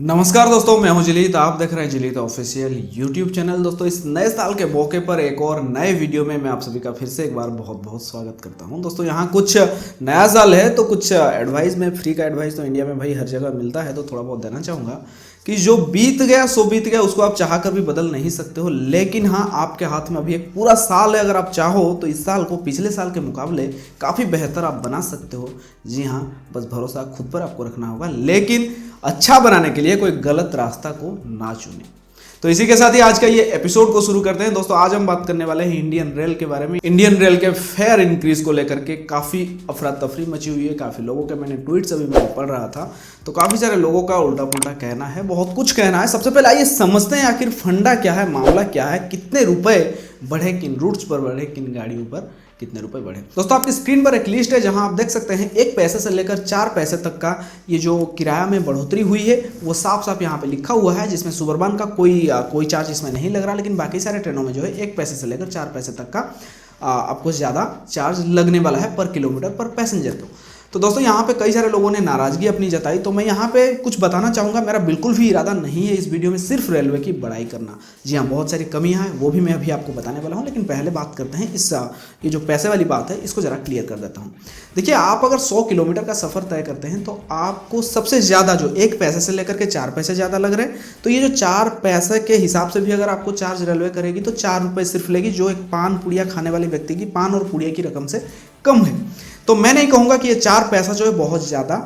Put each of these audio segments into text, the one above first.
नमस्कार दोस्तों, मैं हूं जिलीत। आप देख रहे हैं जिलीत ऑफिशियल यूट्यूब चैनल। दोस्तों, इस नए साल के मौके पर एक और नए वीडियो में मैं आप सभी का फिर से एक बार बहुत बहुत स्वागत करता हूं। दोस्तों, यहाँ कुछ नया साल है तो कुछ एडवाइस में, फ्री का एडवाइस तो इंडिया में भाई हर जगह मिलता है, तो थोड़ा बहुत देना चाहूँगा कि जो बीत गया सो बीत गया, उसको आप चाह कर भी बदल नहीं सकते हो। लेकिन हाँ, आपके हाथ में अभी एक पूरा साल है। अगर आप चाहो तो इस साल को पिछले साल के मुकाबले काफ़ी बेहतर आप बना सकते हो। जी हाँ, बस भरोसा खुद पर आपको रखना होगा, लेकिन अच्छा बनाने के लिए कोई गलत रास्ता को ना चुने। तो इसी के साथ ही आज का ये एपिसोड को शुरू करते हैं। दोस्तों, आज हम बात करने वाले हैं इंडियन रेल के बारे में। इंडियन रेल के फेयर इंक्रीज को लेकर के काफ़ी अफरा तफरी मची हुई है। काफ़ी लोगों के मैंने ट्वीट्स अभी मैं पढ़ रहा था, तो काफ़ी सारे लोगों का उल्टा पुल्टा कहना है, बहुत कुछ कहना है। सबसे पहले आइए समझते हैं आखिर फंडा क्या है, मामला क्या है, कितने रुपए बढ़े, किन रूट्स पर बढ़े, किन गाड़ियों पर कितने रुपए बढ़े। दोस्तों, आपकी स्क्रीन पर एक लिस्ट है जहां आप देख सकते हैं 1 पैसे से लेकर 4 पैसे तक का ये जो किराया में बढ़ोतरी हुई है वो साफ साफ यहाँ पे लिखा हुआ है, जिसमें सुबरबन का कोई चार्ज इसमें नहीं लग रहा, लेकिन बाकी सारे ट्रेनों में जो है 1 पैसे से लेकर 4 पैसे तक का आपको ज़्यादा चार्ज लगने वाला है पर किलोमीटर पर पैसेंजर को। तो दोस्तों, यहाँ पे कई सारे लोगों ने नाराज़गी अपनी जताई, तो मैं यहाँ पे कुछ बताना चाहूँगा। मेरा बिल्कुल भी इरादा नहीं है इस वीडियो में सिर्फ रेलवे की बड़ाई करना। जी हाँ, बहुत सारी कमियाँ हैं, वो भी मैं अभी आपको बताने वाला हूँ। लेकिन पहले बात करते हैं ये जो पैसे वाली बात है, इसको ज़रा क्लियर कर देता हूँ। देखिए, आप अगर 100 किलोमीटर का सफ़र तय करते हैं तो आपको सबसे ज़्यादा जो 1 पैसे से लेकर के 4 पैसे ज़्यादा लग रहे हैं, तो ये जो 4 पैसे के हिसाब से भी अगर आपको चार्ज रेलवे करेगी तो 4 रुपये सिर्फ लेगी, जो एक पान पुड़िया खाने वाले व्यक्ति की पान और पुड़िया की रकम से कम है। तो मैं नहीं कहूँगा कि ये 4 पैसा जो है बहुत ज़्यादा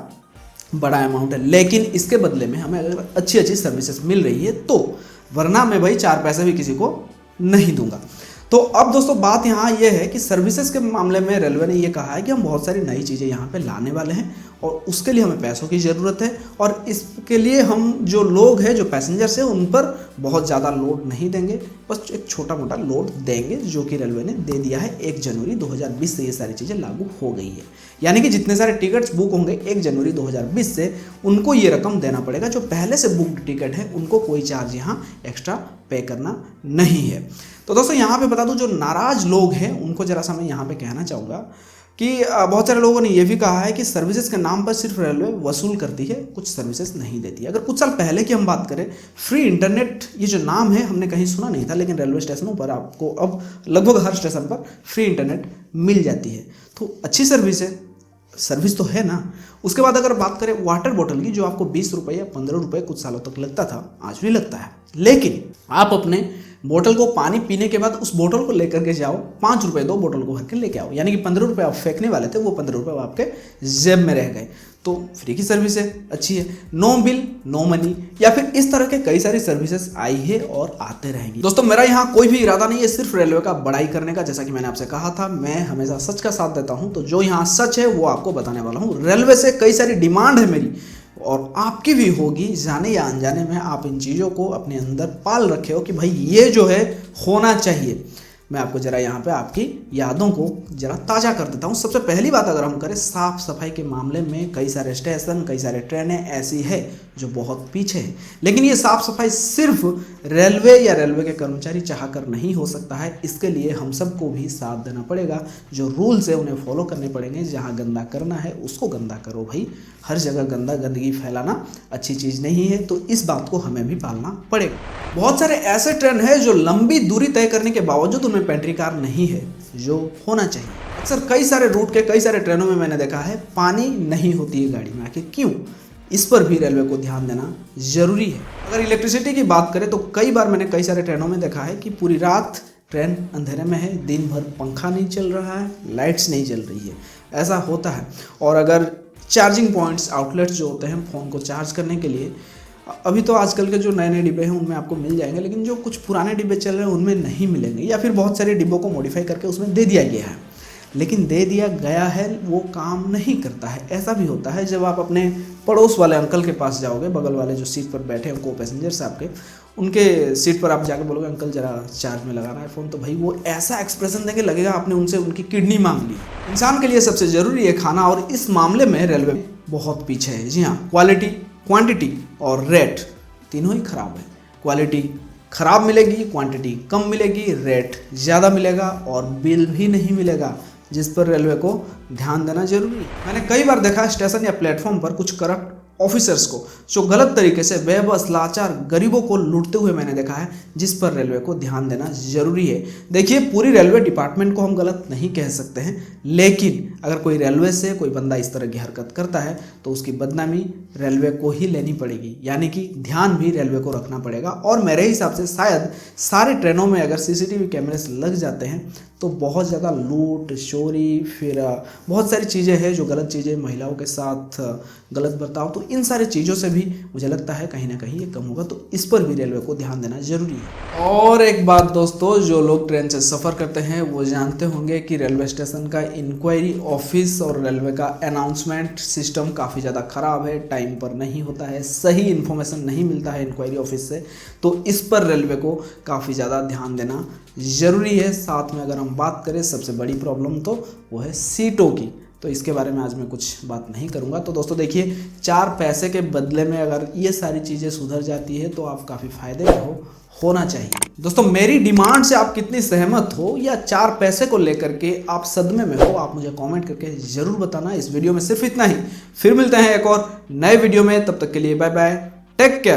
बड़ा अमाउंट है, लेकिन इसके बदले में हमें अगर अच्छी अच्छी सर्विसेज मिल रही है तो, वरना मैं भाई 4 पैसे भी किसी को नहीं दूंगा। तो अब दोस्तों, बात यहाँ ये है कि सर्विसेज के मामले में रेलवे ने ये कहा है कि हम बहुत सारी नई चीज़ें यहाँ पे लाने वाले हैं और उसके लिए हमें पैसों की ज़रूरत है, और इसके लिए हम जो लोग हैं, जो पैसेंजर्स हैं, उन पर बहुत ज़्यादा लोड नहीं देंगे, बस एक छोटा मोटा लोड देंगे, जो कि रेलवे ने दे दिया है। 1 जनवरी 2020 से ये सारी चीज़ें लागू हो गई है। यानी कि जितने सारे टिकट्स बुक होंगे 1 जनवरी 2020 से, उनको ये रकम देना पड़ेगा। जो पहले से बुकड टिकट है उनको कोई चार्ज यहाँ एक्स्ट्रा पे करना नहीं है। तो दोस्तों, यहाँ पे बता दूं, जो नाराज़ लोग हैं उनको जरा सा मैं यहाँ पे कहना चाहूँगा कि बहुत सारे लोगों ने ये भी कहा है कि सर्विसेज के नाम पर सिर्फ रेलवे वसूल करती है, कुछ सर्विसेज नहीं देती है। अगर कुछ साल पहले की हम बात करें, फ्री इंटरनेट ये जो नाम है हमने कहीं सुना नहीं था, लेकिन रेलवे स्टेशनों पर आपको अब लगभग हर स्टेशन पर फ्री इंटरनेट मिल जाती है। तो अच्छी सर्विस तो है ना। उसके बाद अगर बात करें वाटर बोतल की, जो आपको 20 रुपये या 15 रुपये कुछ सालों तक लगता था, आज भी लगता है, लेकिन आप अपने बोतल को पानी पीने के बाद उस बोतल को लेकर के जाओ, 5 रुपये दो, बोतल को भर के लेके आओ। यानी कि 15 रुपये आप फेंकने वाले थे, वो 15 रुपये आपके जेब में रह गए। तो फ्री की सर्विस है, अच्छी है, नो बिल नो मनी, या फिर इस तरह के कई सारी सर्विसेज आई है और आते रहेंगी। दोस्तों, मेरा यहाँ कोई भी इरादा नहीं है सिर्फ रेलवे का बड़ाई करने का। जैसा कि मैंने आपसे कहा था, मैं हमेशा सच का साथ देता हूँ, तो जो यहाँ सच है वो आपको बताने वाला हूँ। रेलवे से कई सारी डिमांड है मेरी, और आपकी भी होगी, जाने या अनजाने में आप इन चीज़ों को अपने अंदर पाल रखे हो कि भाई ये जो है होना चाहिए। मैं आपको जरा यहाँ पे आपकी यादों को जरा ताज़ा कर देता हूँ। सबसे पहली बात अगर हम करें, साफ सफाई के मामले में कई सारे स्टेशन, कई सारे ट्रेनें ऐसी है जो बहुत पीछे है, लेकिन ये साफ सफाई सिर्फ रेलवे या रेलवे के कर्मचारी चाह कर नहीं हो सकता है। इसके लिए हम सबको भी साथ देना पड़ेगा। जो रूल्स है उन्हें फॉलो करने पड़ेंगे। जहाँ गंदा करना है उसको गंदा करो भाई, हर जगह गंदगी फैलाना अच्छी चीज़ नहीं है, तो इस बात को हमें भी पालना पड़ेगा। बहुत सारे ऐसे ट्रेन है जो लंबी दूरी तय करने के बावजूद उनमें पेंट्री कार नहीं है, जो होना चाहिए। अक्सर कई सारे रूट के कई सारे ट्रेनों में मैंने देखा है पानी नहीं होती है गाड़ी में, आखिर क्यों? इस पर भी रेलवे को ध्यान देना जरूरी है। अगर इलेक्ट्रिसिटी की बात करें तो कई बार मैंने कई सारे ट्रेनों में देखा है कि पूरी रात ट्रेन अंधेरे में है, दिन भर पंखा नहीं चल रहा है, लाइट्स नहीं जल रही है, ऐसा होता है। और अगर चार्जिंग पॉइंट्स, आउटलेट्स जो होते हैं फ़ोन को चार्ज करने के लिए, अभी तो आजकल के जो नए नए डिब्बे हैं उनमें आपको मिल जाएंगे, लेकिन जो कुछ पुराने डिब्बे चल रहे हैं उनमें नहीं मिलेंगे, या फिर बहुत सारे डिब्बों को मॉडिफाई करके उसमें दे दिया गया है, लेकिन दे दिया गया है वो काम नहीं करता है। ऐसा भी होता है जब आप अपने पड़ोस वाले अंकल के पास जाओगे, बगल वाले जो सीट पर बैठे हैं को पैसेंजर्स आपके, उनके सीट पर आप जाके बोलोगे अंकल जरा चार्ज में लगाना है फ़ोन, तो भाई वो ऐसा एक्सप्रेशन देंगे लगेगा आपने उनसे उनकी किडनी मांग ली। इंसान के लिए सबसे ज़रूरी है खाना, और इस मामले में रेलवे बहुत पीछे है। जी हाँ, क्वालिटी, क्वांटिटी और रेट तीनों ही खराब है। क्वालिटी खराब मिलेगी, क्वांटिटी कम मिलेगी, रेट ज़्यादा मिलेगा और बिल भी नहीं मिलेगा, जिस पर रेलवे को ध्यान देना जरूरी है। मैंने कई बार देखा स्टेशन या प्लेटफॉर्म पर कुछ करप्ट ऑफिसर्स को जो गलत तरीके से बेबस लाचार गरीबों को लूटते हुए मैंने देखा है, जिस पर रेलवे को ध्यान देना जरूरी है। देखिए, पूरी रेलवे डिपार्टमेंट को हम गलत नहीं कह सकते हैं, लेकिन अगर कोई रेलवे से कोई बंदा इस तरह की हरकत करता है तो उसकी बदनामी रेलवे को ही लेनी पड़ेगी, यानी कि ध्यान भी रेलवे को रखना पड़ेगा। और मेरे हिसाब से शायद सारी ट्रेनों में अगर सीसीटीवी कैमरे लग जाते हैं तो बहुत ज़्यादा लूट चोरी, फिर बहुत सारी चीज़ें हैं जो गलत चीज़ें, महिलाओं के साथ गलत बर्ताव, तो इन सारी चीज़ों से भी मुझे लगता है कहीं ना कहीं ये कम होगा। तो इस पर भी रेलवे को ध्यान देना जरूरी है। और एक बात दोस्तों, जो लोग ट्रेन से सफ़र करते हैं वो जानते होंगे कि रेलवे स्टेशन का इंक्वायरी ऑफिस और रेलवे का अनाउंसमेंट सिस्टम काफ़ी ज़्यादा ख़राब है, टाइम पर नहीं होता है, सही इन्फॉर्मेशन नहीं मिलता है इंक्वायरी ऑफिस से। तो इस पर रेलवे को काफ़ी ज़्यादा ध्यान देना ज़रूरी है। साथ में अगर हम बात करें सबसे बड़ी प्रॉब्लम तो वो है सीटों की, तो इसके बारे में आज मैं कुछ बात नहीं करूंगा। तो दोस्तों देखिए, 4 पैसे के बदले में अगर ये सारी चीज़ें सुधर जाती है तो आप काफ़ी फायदे में होना चाहिए। दोस्तों, मेरी डिमांड से आप कितनी सहमत हो या 4 पैसे को लेकर के आप सदमे में हो, आप मुझे कमेंट करके ज़रूर बताना। इस वीडियो में सिर्फ इतना ही, फिर मिलते हैं एक और नए वीडियो में, तब तक के लिए बाय बाय, टेक केयर।